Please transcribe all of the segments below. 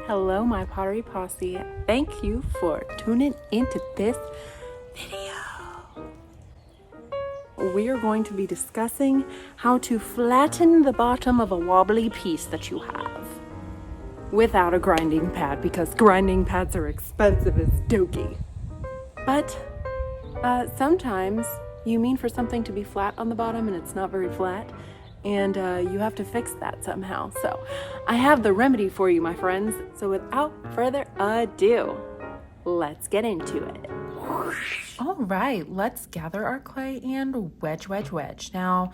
Hello, my pottery posse. Thank you for tuning into this video. We are going to be discussing how to flatten the bottom of a wobbly piece that you have without a grinding pad, because grinding pads are expensive as dookie. But sometimes you mean for something to be flat on the bottom and it's not very flat, and you have to fix that somehow. So I have the remedy for you, my friends. So without further ado, let's get into it. All right, let's gather our clay and wedge. Now,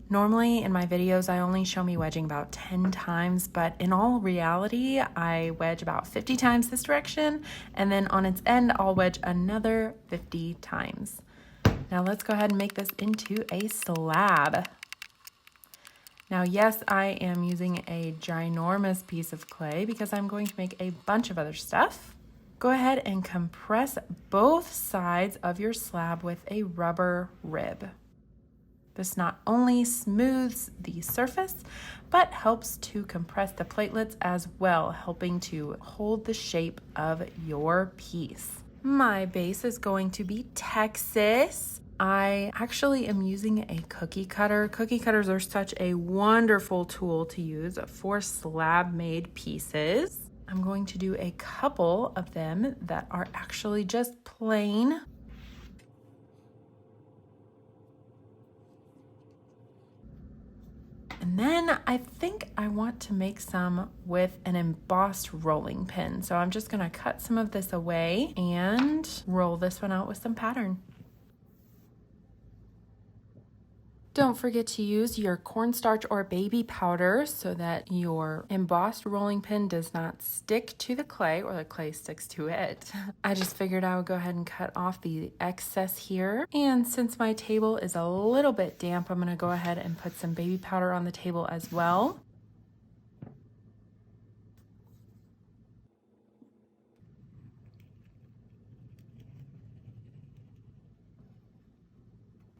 normally in my videos, I only show me wedging about 10 times, but in all reality, I wedge about 50 times this direction, and then on its end, I'll wedge another 50 times. Now let's go ahead and make this into a slab. Now, yes, I am using a ginormous piece of clay because I'm going to make a bunch of other stuff. Go ahead and compress both sides of your slab with a rubber rib. This not only smooths the surface, but helps to compress the platelets as well, helping to hold the shape of your piece. My base is going to be Texas. I actually am using a cookie cutter. Cookie cutters are such a wonderful tool to use for slab made pieces. I'm going to do a couple of them that are actually just plain. And then I think I want to make some with an embossed rolling pin. So I'm just gonna cut some of this away and roll this one out with some pattern. Don't forget to use your cornstarch or baby powder so that your embossed rolling pin does not stick to the clay or the clay sticks to it. I just figured I would go ahead and cut off the excess here. And since my table is a little bit damp, I'm gonna go ahead and put some baby powder on the table as well.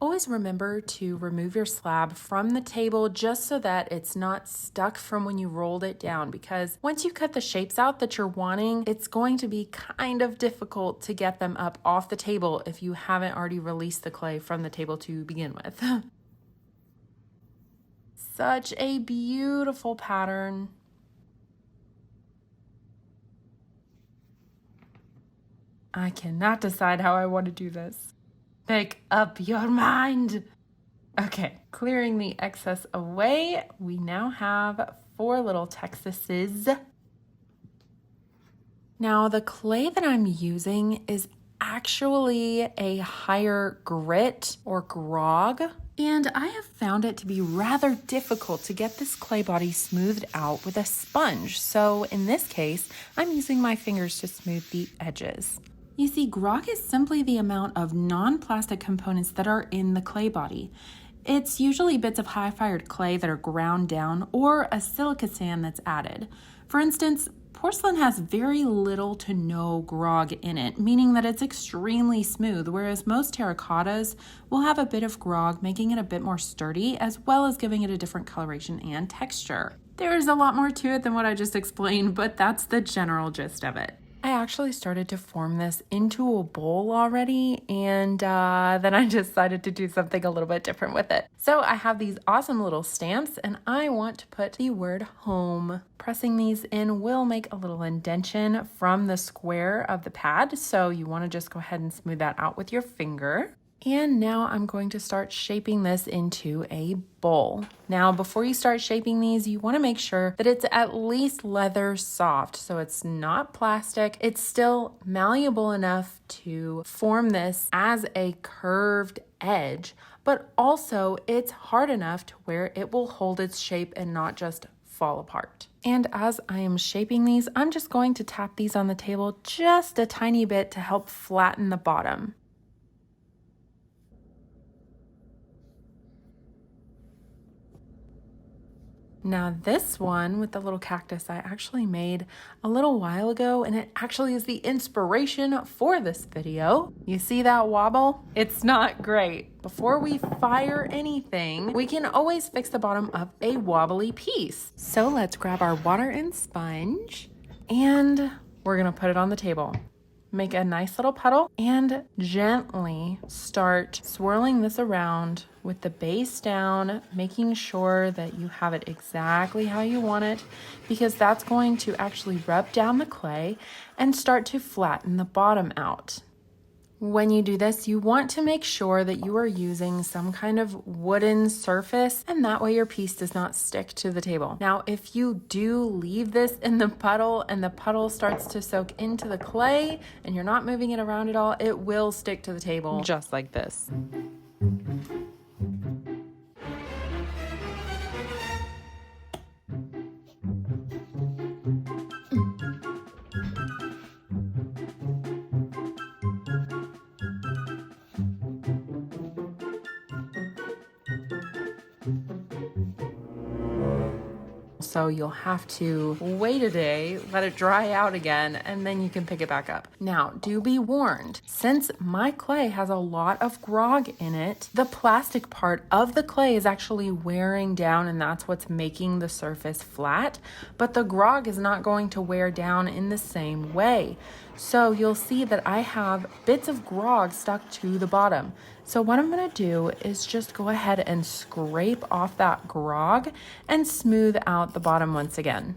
Always remember to remove your slab from the table just so that it's not stuck from when you rolled it down, because once you cut the shapes out that you're wanting, it's going to be kind of difficult to get them up off the table if you haven't already released the clay from the table to begin with. Such a beautiful pattern. I cannot decide how I want to do this. Make up your mind. Okay, clearing the excess away, we now have 4 little Texases. Now, the clay that I'm using is actually a higher grit or grog, and I have found it to be rather difficult to get this clay body smoothed out with a sponge. So in this case, I'm using my fingers to smooth the edges. You see, grog is simply the amount of non-plastic components that are in the clay body. It's usually bits of high-fired clay that are ground down or a silica sand that's added. For instance, porcelain has very little to no grog in it, meaning that it's extremely smooth, whereas most terracottas will have a bit of grog, making it a bit more sturdy, as well as giving it a different coloration and texture. There's a lot more to it than what I just explained, but that's the general gist of it. I actually started to form this into a bowl already, and then I decided to do something a little bit different with it. So I have these awesome little stamps, and I want to put the word home. Pressing these in will make a little indentation from the square of the pad, so you want to just go ahead and smooth that out with your finger. And now I'm going to start shaping this into a bowl. Now, before you start shaping these, you want to make sure that it's at least leather soft. So it's not plastic. It's still malleable enough to form this as a curved edge, but also it's hard enough to where it will hold its shape and not just fall apart. And as I am shaping these, I'm just going to tap these on the table just a tiny bit to help flatten the bottom. Now this one with the little cactus I actually made a little while ago, and it actually is the inspiration for this video. You see that wobble? It's not great. Before we fire anything, we can always fix the bottom of a wobbly piece. So let's grab our water and sponge And we're gonna put it on the table. Make a nice little puddle and gently start swirling this around with the base down, making sure that you have it exactly how you want it, because that's going to actually rub down the clay and start to flatten the bottom out. When you do this, you want to make sure that you are using some kind of wooden surface, and that way your piece does not stick to the table. Now, if you do leave this in the puddle and the puddle starts to soak into the clay and you're not moving it around at all, it will stick to the table just like this. So you'll have to wait a day, let it dry out again, and then you can pick it back up. Now, do be warned, since my clay has a lot of grog in it, the plastic part of the clay is actually wearing down, and that's what's making the surface flat, but the grog is not going to wear down in the same way. So you'll see that I have bits of grog stuck to the bottom. So what I'm gonna do is just go ahead and scrape off that grog and smooth out the bottom once again.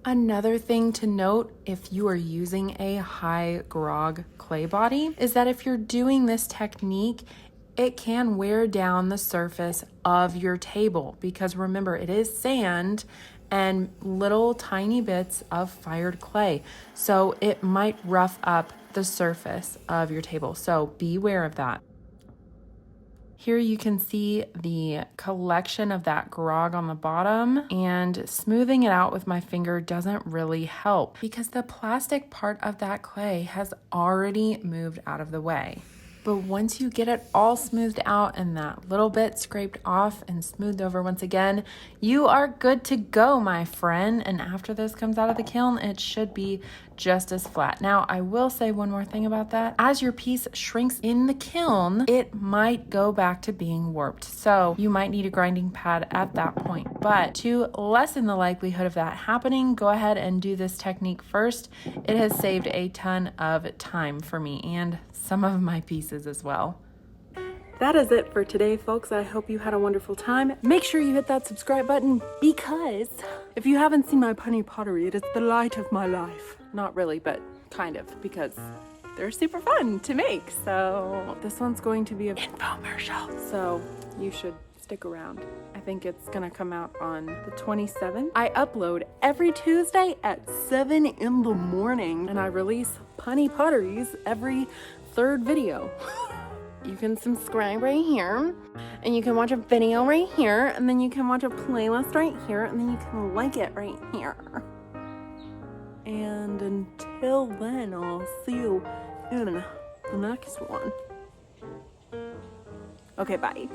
Another thing to note if you are using a high grog clay body is that if you're doing this technique, it can wear down the surface of your table, because remember, it is sand and little tiny bits of fired clay. So it might rough up the surface of your table. So be aware of that. Here you can see the collection of that grog on the bottom, and smoothing it out with my finger doesn't really help because the plastic part of that clay has already moved out of the way. But once you get it all smoothed out and that little bit scraped off and smoothed over once again, you are good to go, my friend. And after this comes out of the kiln, it should be just as flat. Now, I will say one more thing about that. As your piece shrinks in the kiln, it might go back to being warped. So you might need a grinding pad at that point. But to lessen the likelihood of that happening, go ahead and do this technique first. It has saved a ton of time for me and some of my pieces as well. That is it for today, folks. I hope you had a wonderful time. Make sure you hit that subscribe button, because if you haven't seen my punny pottery, it is the light of my life. Not really, but kind of, because they're super fun to make. So this one's going to be an infomercial, so you should stick around. I think it's gonna come out on the 27th. I upload every Tuesday at 7 in the morning, and I release punny potteries every third video. You can subscribe right here, and you can watch a video right here, and then you can watch a playlist right here, and then you can like it right here. And until then, I'll see you in the next one. Okay, bye.